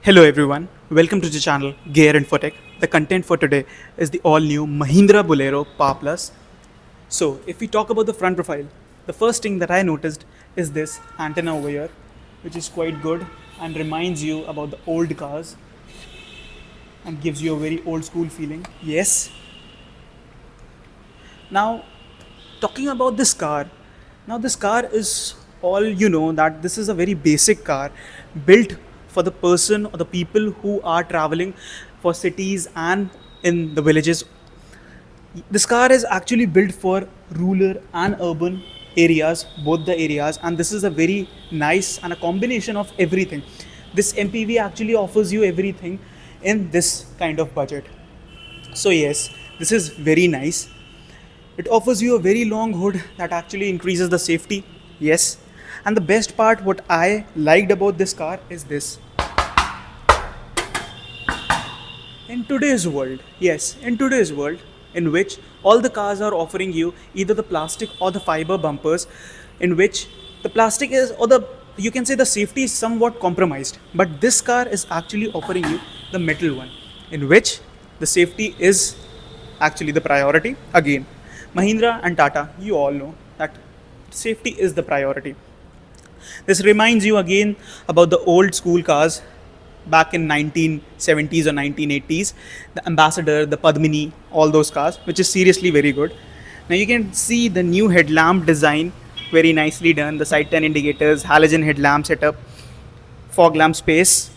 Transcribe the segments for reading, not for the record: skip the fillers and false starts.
Hello everyone, welcome to the channel Gear INFOTECH. The content for today is the all-new Mahindra Bolero Power Plus. So if we talk about the front profile, the first thing that I noticed is this antenna over here, which is quite good and reminds you about the old cars and gives you a very old school feeling. Yes. Now, talking about this car, now this car is all you know that this is a very basic car built for the person or the people who are traveling for cities and in the villages. This car is actually built for rural and urban areas, both the areas, and this is a very nice and a combination of everything. This MPV actually offers you everything in this kind of budget. So yes, this is very nice. It offers you a very long hood that actually increases the safety. Yes. And the best part, what I liked about this car is this. In today's world, yes, in today's world, in which all the cars are offering you either the plastic or the fiber bumpers, in which the plastic is, or the you can say the safety is somewhat compromised. But this car is actually offering you the metal one, in which the safety is actually the priority. Again, Mahindra and Tata, you all know that safety is the priority. This reminds you again about the old school cars back in 1970s or 1980s, the Ambassador, the Padmini, all those cars, which is seriously very good. Now you can see the new headlamp design, very nicely done. The side turn indicators, halogen headlamp setup, fog lamp space,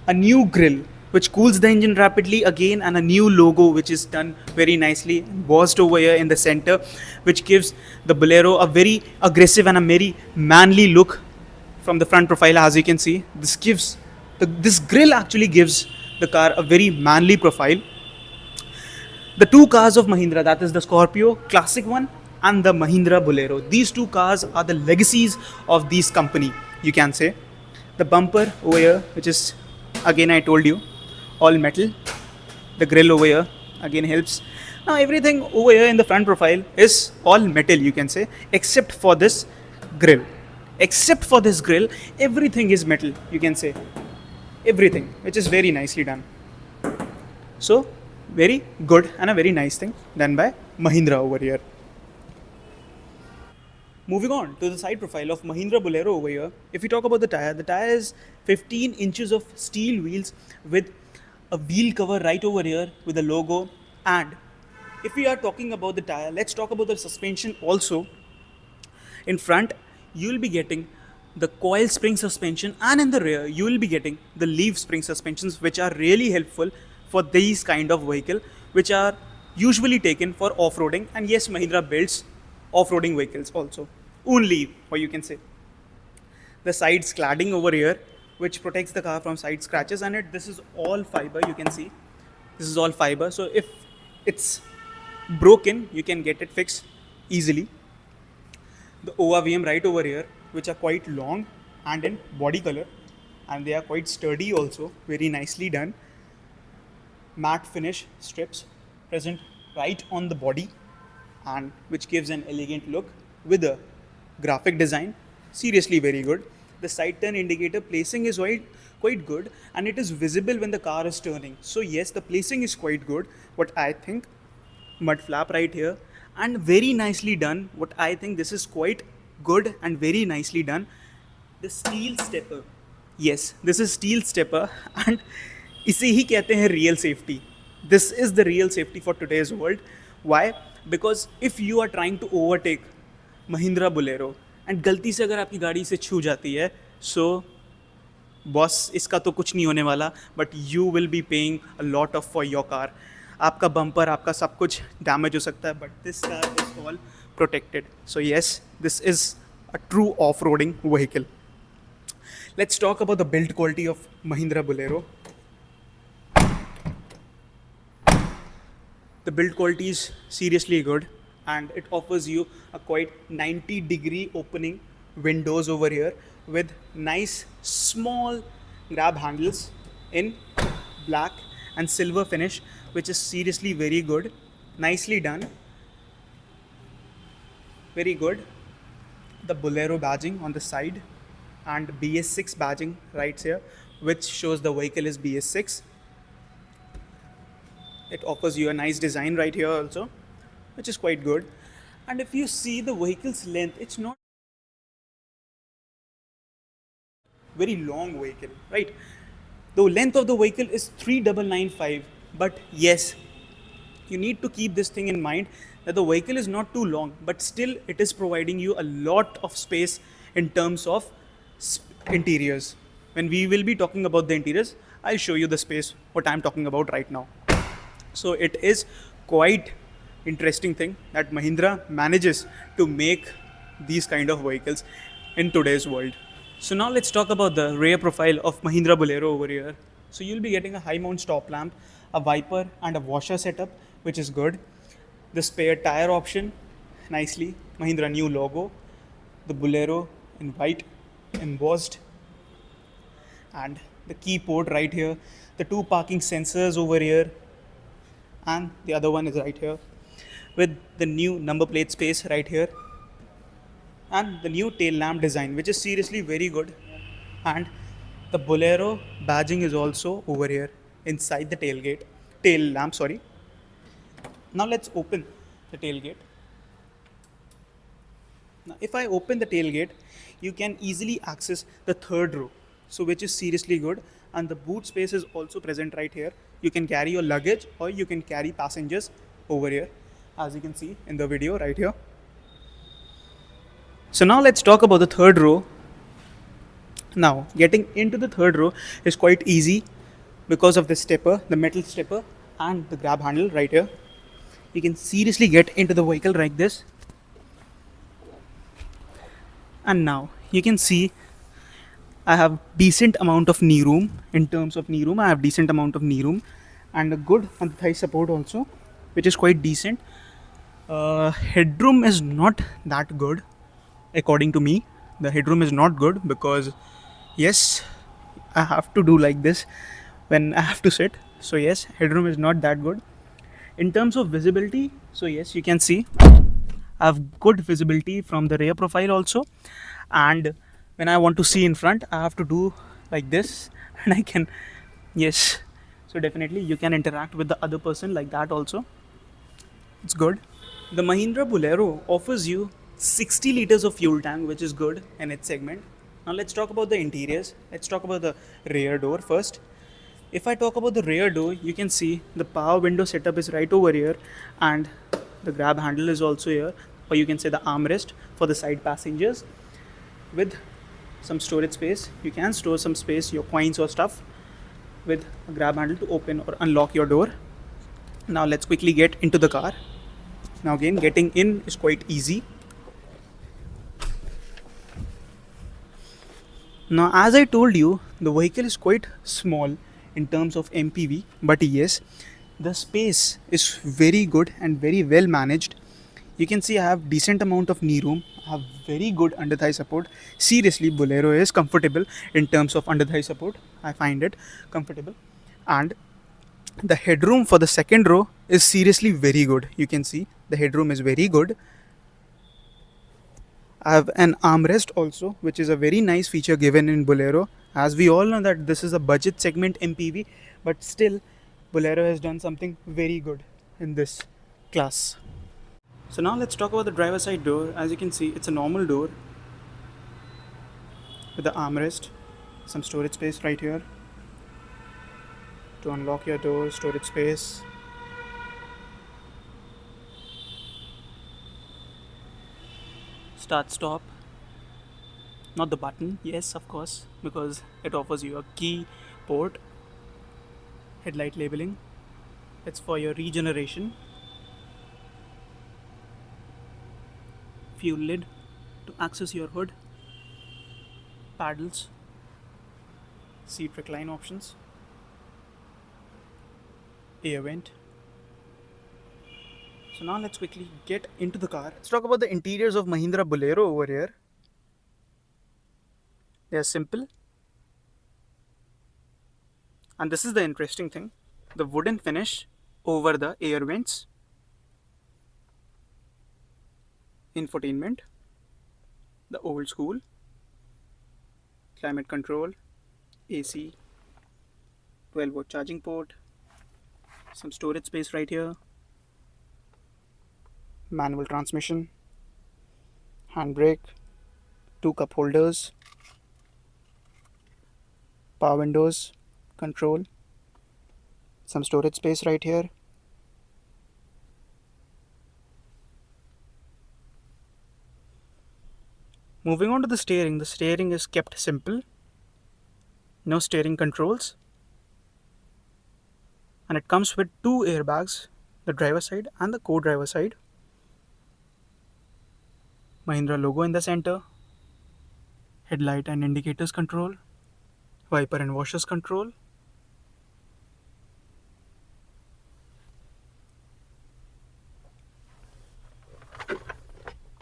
a new grille which cools the engine rapidly again, and a new logo which is done very nicely, embossed over here in the center, which gives the Bolero a very aggressive and a very manly look from the front profile. As you can see, this grille actually gives the car a very manly profile. The two cars of Mahindra, that is the Scorpio classic one and the Mahindra Bolero, these two cars are the legacies of this company, you can say. The bumper over here, which is again I told you all metal. The grille over here again helps. Now everything over here in the front profile is all metal, you can say, except for this grille. Except for this grille, everything is metal, you can say. Everything, which is very nicely done. So very good and a very nice thing done by Mahindra over here. Moving on to the side profile of Mahindra Bolero over here, if we talk about the tire is 15 inches of steel wheels with a wheel cover right over here with the logo. And if we are talking about the tire, let's talk about the suspension also. In front, you will be getting the coil spring suspension, and in the rear, you will be getting the leaf spring suspensions, which are really helpful for these kind of vehicle, which are usually taken for off-roading. And yes, Mahindra builds off-roading vehicles also, only, or you can say. The side cladding over here, which protects the car from side scratches, and this is all fiber, you can see. This is all fiber, so if it's broken, you can get it fixed easily. The ORVM right over here, which are quite long and in body color, and they are quite sturdy also, very nicely done. Matte finish strips present right on the body, and which gives an elegant look with a graphic design, seriously very good. The side turn indicator placing is quite good, and it is visible when the car is turning. So yes, the placing is quite good, what I think. Mud flap right here, and very nicely done. What I think, this is quite good and very nicely done. The steel stepper, yes, this is steel stepper, and इसे ही कहते हैं real safety. This is the real safety for today's world. Why? Because if you are trying to overtake Mahindra Bolero and गलती से अगर आपकी गाड़ी से छू जाती है, so बॉस इसका तो कुछ नहीं होने वाला, but you will be paying a lot of for your car. आपका बम्पर, आपका सब कुछ डैमेज हो सकता है, but this car is all protected. So yes, this is a true off-roading vehicle. Let's talk about the build quality of Mahindra Bolero. The build quality is seriously good, and it offers you a quite 90-degree opening windows over here with nice small grab handles in black and silver finish, which is seriously very good, nicely done, very good. The Bolero badging on the side and BS6 badging right here, which shows the vehicle is BS6. It offers you a nice design right here also, which is quite good. And if you see the vehicle's length, it's not very long vehicle, right? The length of the vehicle is 3995, but yes, you need to keep this thing in mind that the vehicle is not too long, but still it is providing you a lot of space in terms of interiors. When we will be talking about the interiors, I'll show you the space what I'm talking about right now. So it is quite interesting thing that Mahindra manages to make these kind of vehicles in today's world. So now let's talk about the rear profile of Mahindra Bolero over here. So you'll be getting a high mount stop lamp, a wiper and a washer setup, which is good. The spare tire option, nicely. Mahindra new logo, the Bolero in white embossed, and the key port right here, the two parking sensors over here, and the other one is right here with the new number plate space right here, and the new tail lamp design, which is seriously very good. And the Bolero badging is also over here inside the tail lamp, sorry. Now let's open the tailgate. Now if I open the tailgate, you can easily access the third row, so which is seriously good. And the boot space is also present right here. You can carry your luggage or you can carry passengers over here, as you can see in the video right here. So now let's talk about the third row. Now getting into the third row is quite easy because of the stepper, the metal stepper and the grab handle right here. You can seriously get into the vehicle like this. And now you can see I have decent amount of knee room. In terms of knee room, I have decent amount of knee room and a good on the thigh support also, which is quite decent. Headroom is not that good according to me. The headroom is not good because yes, I have to do like this when I have to sit. So yes, headroom is not that good. In terms of visibility, so yes, you can see I have good visibility from the rear profile also. And when I want to see in front, I have to do like this and I can, yes. So definitely you can interact with the other person like that also. It's good. The Mahindra Bolero offers you 60 liters of fuel tank, which is good in its segment. Now let's talk about the interiors. Let's talk about the rear door first. If I talk about the rear door, you can see the power window setup is right over here, and the grab handle is also here, or you can say the armrest for the side passengers with some storage space. You can store some space, your coins or stuff, with a grab handle to open or unlock your door. Now let's quickly get into the car. Now again, getting in is quite easy. Now as I told you, the vehicle is quite small in terms of MPV, but yes, the space is very good and very well managed. You can see I have decent amount of knee room. I have very good under thigh support. Seriously, Bolero is comfortable in terms of under thigh support. I find it comfortable. And the headroom for the second row is seriously very good. You can see the headroom is very good. I have an armrest also, which is a very nice feature given in Bolero. As we all know that this is a budget segment MPV, but still Bolero has done something very good in this class. So now let's talk about the driver side door. As you can see, it's a normal door with the armrest, some storage space right here to unlock your door, storage space. Start stop, not the button, yes of course, because it offers you a key port. Headlight labeling, it's for your regeneration. Fuel lid to access your hood. Paddles, seat recline options, air vent. So now let's quickly get into the car. Let's talk about the interiors of Mahindra Bolero over here. They are simple. And this is the interesting thing. The wooden finish over the air vents. Infotainment. The old school. Climate control. AC. 12-volt charging port, some storage space right here, manual transmission, handbrake, two cup holders, power windows, control, some storage space right here. Moving on to the steering is kept simple, no steering controls, and it comes with two airbags, the driver side and the co-driver side. Mahindra logo in the center, headlight and indicators control, wiper and washers control,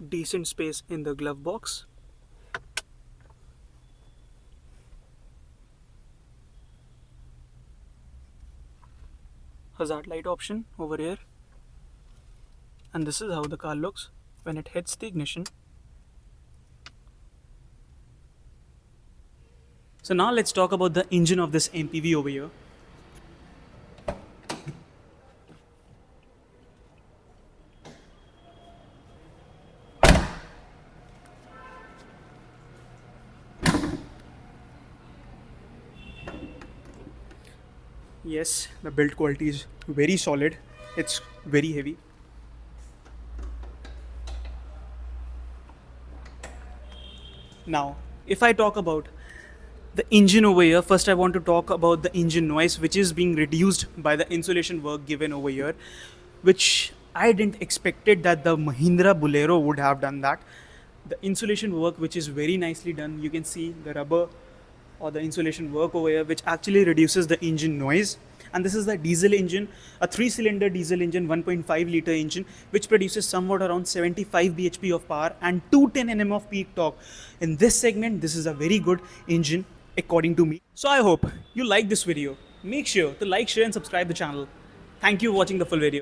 decent space in the glove box, hazard light option over here, and this is how the car looks when it hits the ignition. So now let's talk about the engine of this MPV over here. Yes, the build quality is very solid. It's very heavy. Now, if I talk about the engine over here, first I want to talk about the engine noise, which is being reduced by the insulation work given over here, which I didn't expected that the Mahindra Bolero would have done that. The insulation work, which is very nicely done, you can see the rubber or the insulation work over here, which actually reduces the engine noise. And this is the diesel engine, a 3-cylinder diesel engine, 1.5 liter engine, which produces somewhat around 75 bhp of power and 210 Nm of peak torque. In this segment, this is a very good engine according to me. So I hope you like this video. Make sure to like, share and subscribe the channel. Thank you for watching the full video.